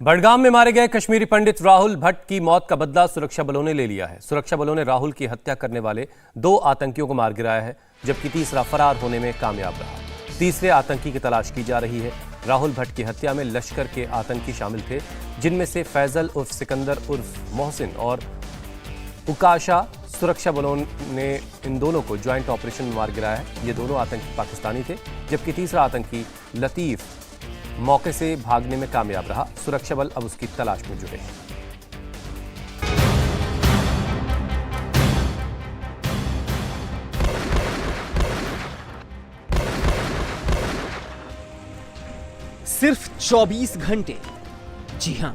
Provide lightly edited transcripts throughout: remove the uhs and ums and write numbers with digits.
बड़गाम में मारे गए कश्मीरी पंडित राहुल भट्ट की मौत का बदला सुरक्षा बलों ने ले लिया है। सुरक्षा बलों ने राहुल की हत्या करने वाले 2 आतंकियों को मार गिराया है, जबकि तीसरा फरार होने में कामयाब रहा। तीसरे आतंकी की तलाश की जा रही है। राहुल भट्ट की हत्या में लश्कर के आतंकी शामिल थे, जिनमें से फैजल उर्फ सिकंदर उर्फ मोहसिन और उकाशा। सुरक्षा बलों ने इन दोनों को ज्वाइंट ऑपरेशन में मार गिराया है। ये दोनों आतंकी पाकिस्तानी थे, जबकि तीसरा आतंकी लतीफ मौके से भागने में कामयाब रहा। सुरक्षा बल अब उसकी तलाश में जुटे हैं। सिर्फ 24 घंटे, जी हां,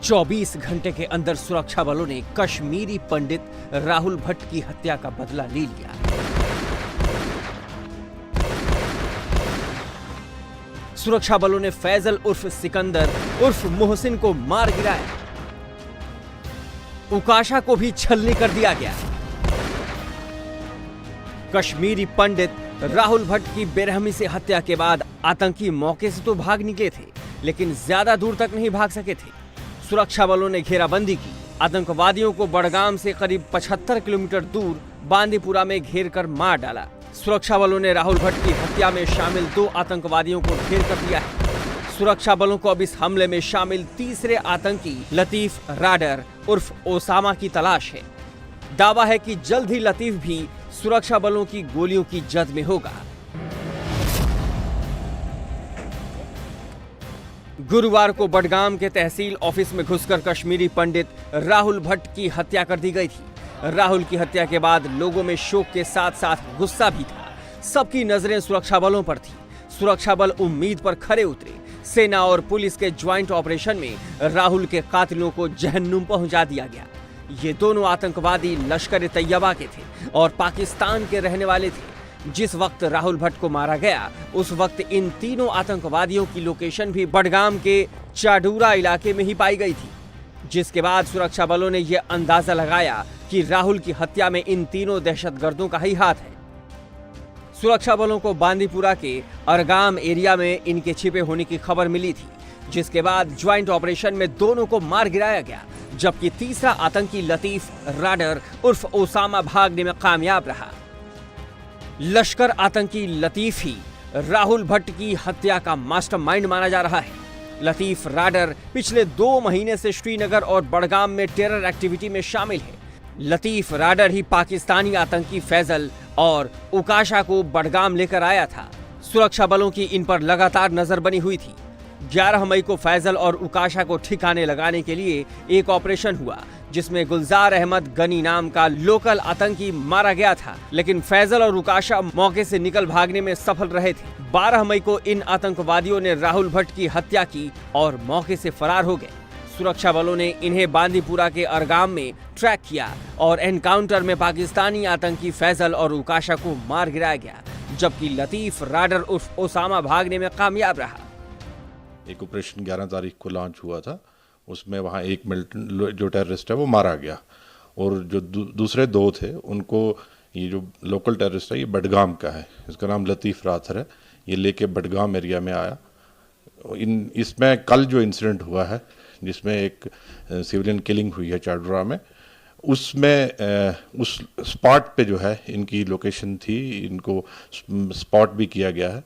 24 घंटे के अंदर सुरक्षा बलों ने कश्मीरी पंडित राहुल भट्ट की हत्या का बदला ले लिया। सुरक्षा बलों ने फैजल उर्फ सिकंदर उर्फ मोहसिन को मार गिराया। उकाशा को भी छलनी कर दिया गया। कश्मीरी पंडित राहुल भट्ट की बेरहमी से हत्या के बाद आतंकी मौके से तो भाग निकले थे, लेकिन ज्यादा दूर तक नहीं भाग सके थे। सुरक्षा बलों ने घेराबंदी की। आतंकवादियों को बड़गाम से करीब 75 किलोमीटर दूर बांदीपुरा में घेर कर मार डाला। सुरक्षा बलों ने राहुल भट्ट की हत्या में शामिल 2 आतंकवादियों को घेर कर लिया है। सुरक्षा बलों को अब इस हमले में शामिल तीसरे आतंकी लतीफ राडर उर्फ ओसामा की तलाश है। दावा है कि जल्द ही लतीफ भी सुरक्षा बलों की गोलियों की जद में होगा। गुरुवार को बडगाम के तहसील ऑफिस में घुसकर कश्मीरी पंडित राहुल भट्ट की हत्या कर दी गई थी। राहुल की हत्या के बाद लोगों में शोक के साथ साथ गुस्सा भी था। सबकी नजरें सुरक्षा बलों पर थी। सुरक्षा बल उम्मीद पर खरे उतरे। सेना और पुलिस के ज्वाइंट ऑपरेशन में राहुल के कातिलों को जहन्नुम पहुंचा दिया गया। ये दोनों आतंकवादी लश्कर तैयबा के थे और पाकिस्तान के रहने वाले थे। जिस वक्त राहुल भट्ट को मारा गया, उस वक्त इन तीनों आतंकवादियों की लोकेशन भी बडगाम के चाडूरा इलाके में ही पाई गई थी। जिसके बाद सुरक्षा बलों ने यह अंदाजा लगाया कि राहुल की हत्या में इन तीनों दहशतगर्दों का ही हाथ है। सुरक्षा बलों को बांदीपुरा के अरगाम एरिया में इनके छिपे होने की खबर मिली थी, जिसके बाद ज्वाइंट ऑपरेशन में दोनों को मार गिराया गया, जबकि तीसरा आतंकी लतीफ राडर उर्फ ओसामा भागने में कामयाब रहा। लश्कर आतंकी लतीफ ही राहुल भट्ट की हत्या का मास्टरमाइंड माना जा रहा है। लतीफ राडर पिछले 2 महीने से श्रीनगर और बडगाम में टेरर एक्टिविटी में शामिल है। लतीफ राडर ही पाकिस्तानी आतंकी फैजल और उकाशा को बडगाम लेकर आया था। सुरक्षा बलों की इन पर लगातार नजर बनी हुई थी। 11 मई को फैजल और उकाशा को ठिकाने लगाने के लिए एक ऑपरेशन हुआ, जिसमें गुलजार अहमद गनी नाम का लोकल आतंकी मारा गया था, लेकिन फैजल और उकाशा मौके से निकल भागने में सफल रहे थे। 12 मई को इन आतंकवादियों ने राहुल भट्ट की हत्या की और मौके से फरार हो गए। सुरक्षा बलों ने इन्हें बांदीपुरा के अरगाम में ट्रैक किया और एनकाउंटर में पाकिस्तानी आतंकी फैजल और उकाशा को मार गिराया गया, जबकि लतीफ राडर उर्फ ओसामा भागने में कामयाब रहा। एक ऑपरेशन 11 तारीख को लॉन्च हुआ था। उसमें वहाँ एक मिलिटेंट जो टेररिस्ट है वो मारा गया, और जो दूसरे 2 थे उनको, ये जो लोकल टेररिस्ट है ये बडगाम का है, इसका नाम लतीफ राथर है। ये लेके बडगाम एरिया में आया। इसमें कल जो इंसिडेंट हुआ है, जिसमें एक सिविलियन किलिंग हुई है चाडूरा में, उसमें उस स्पॉट पे जो है इनकी लोकेशन थी, इनको स्पॉट भी किया गया है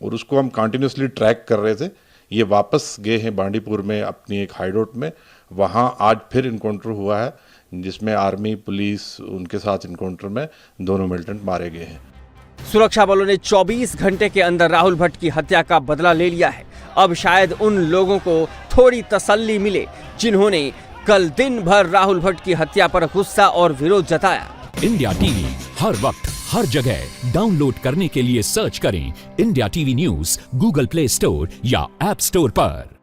और उसको हम कंटिन्यूसली ट्रैक कर रहे थे। ये वापस गए हैं बांदीपुर में अपनी एक हाइडआउट में। वहाँ आज फिर इनकाउंटर हुआ है, जिसमें आर्मी पुलिस उनके साथ इनकाउंटर में दोनों मिलिटेंट मारे गए हैं। सुरक्षा बलों ने 24 घंटे के अंदर राहुल भट्ट की हत्या का बदला ले लिया है। अब शायद उन लोगों को थोड़ी तसल्ली मिले जिन्होंने कल दिन भर राहुल भट्ट की हत्या पर गुस्सा और विरोध जताया। इंडिया टीवी हर वक्त हर जगह डाउनलोड करने के लिए सर्च करें India TV news Google play store या ऐप स्टोर पर।